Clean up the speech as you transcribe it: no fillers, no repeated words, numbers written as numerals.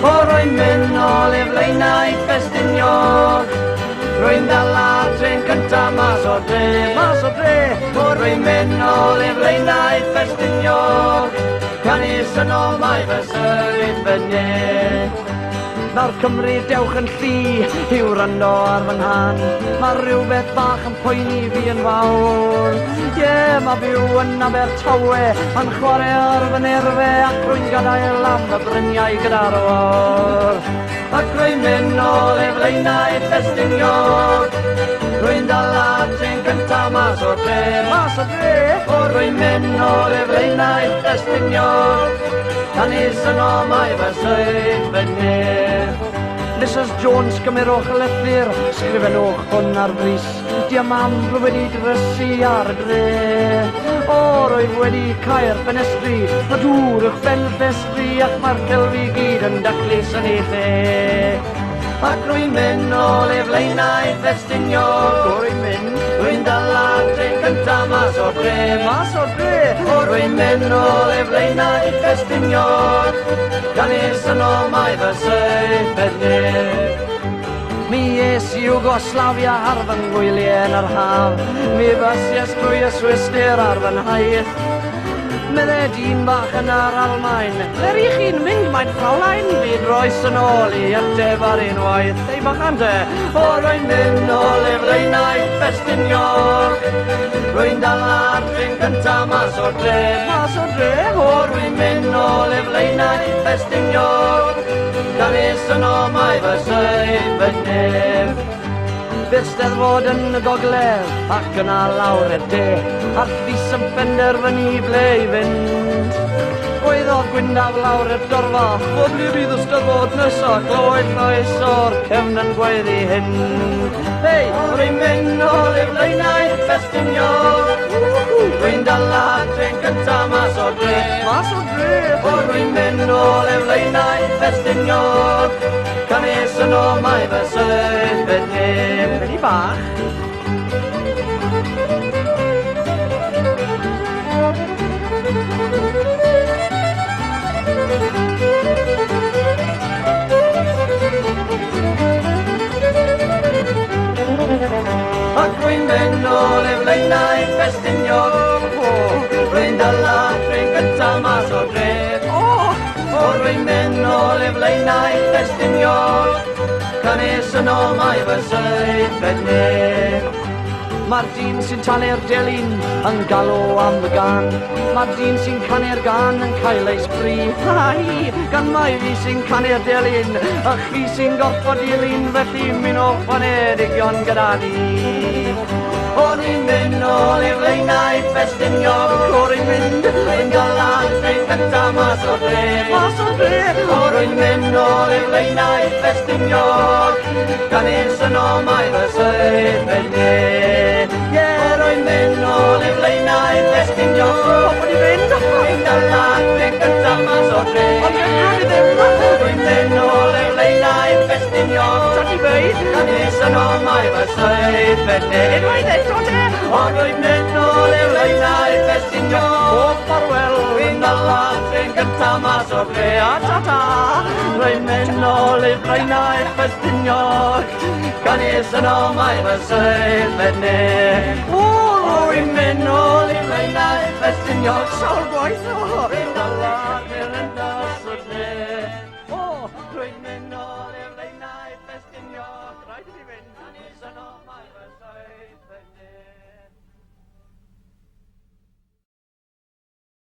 O rwy'n mynd nôl i'r flaenau Ffestiniog. Rwy'n dal ar tren cynta mas o dre. O rwy'n mynd nôl i'r flaenau Ffestiniog. Canis yn ôl mae fy syrdd fyny. Nawr Cymru dewch yn llu i'w rando ar fy nghan. Mae rhywbeth bach yn poeni fi yn fawr. Mae byw yn Abertawe, yn chwarae ar fy nerfau ac rwy'n gadael am y bryniau gyda'r wawr. Ac rwy'n mynd nôl i'r flaenau Ffestiniog. Rwy'n dal ar tren cynta mas o dre. O rwy'n mynd nôl i'r flaenau Ffestiniog. Canis yn ôl mae fy swydd fyny. Mrs Jones, gymerwch y lythyr, sgrifennwch hwn ar frys. Diam am rwy wedi drysu ar y dre. O, rwyf wedi cael ffenestri, a dŵr i'ch ben ffestri, ac mae'r celfi gyd yn daclus yn ei lle. Ac rwy'n mynd nôl i'r flaenau Ffestiniog. O, rwy'n dal ar tren cynta mas o dre. O, rwy'n mynd nôl i'r flaenau Ffestiniog. Canis yn ôl mae fy swydd fyny. Mi es i Jugoslavia ar fy ngwyliau yn yr haf. Mi fysies drwy y Swistir ar fy nhaith. Medde dyn bach yn yr Almaen. Ler i chi'n mynd, mae'n ffrawlaen? Fi'n roes yn ôl i ateb ar unwaith. Ei bachan de, o rwy'n mynd nôl i'r flaenau Ffestiniog. Rwy'n dal ar tren cynta mas o dre. O rwy'n mynd nôl i'r flaenau Ffestiniog. Canis yn ôl mae fy swydd fyny. Bydd Steddfod yn y gogledd ac yna lawr y de, a'r llys yn penderfynu ble i fynd. Gwaeddodd Gwyndaf lawr y dorfa, o ble bydd y Steddfod nesa, glywed llais o'r cefn yn gweddi hyn. Hei, rwy'n mynd nôl i'r flaenau Ffestiniog. Rwy'n dal ar tren cynta mas o dre. O rwy'n mynd nôl i'r flaenau Ffestiniog. Canis yn ôl mae fy swydd fyny. Fyny bach. Ac rwy'n mynd nôl i'r flaenau Ffestiniog. Rwy'n dal ar tren cynta mas o dre. O rwy'n mynd nôl i'r flaenau Ffestiniog. Canis yn ôl mae fy swydd fyny. Mae'r dyn sy'n talu'r delyn yn galw am y gan. Mae'r dyn sy'n canu'r gan yn cael ei sbri. Gan mai fi sy'n canu'r delyn, a chi sy'n gorfod dilyn, felly mynd o fanedigion gyda ni. O ni'n mynd nôl i'r flaenau Ffestiniog. O rwy'n mynd yn galan tren cynta mas o dre. O rwy'n mynd nôl i'r flaenau Ffestiniog. Canis yn ôl mae fy swydd fyny. Rwy'n mynd nôl i'r flaenau Ffestiniog. Rwy'n galan tren cynta mas o dre. Rwy'n mynd nôl i'r flaenau Ffestiniog. Canis yn ôl mae fy swydd fyny. O rwy'n mynd nôl i'r flaenau Ffestiniog. O ffarwel, rwy'n dal ar tren cynta mas o dre. A ta-ta, rwy'n mynd nôl i'r flaenau Ffestiniog. Canis yn ôl mae fy swydd fyny. O rwy'n mynd nôl i'r flaenau Ffestiniog. Sawl gwaith o, rwy'n dal ar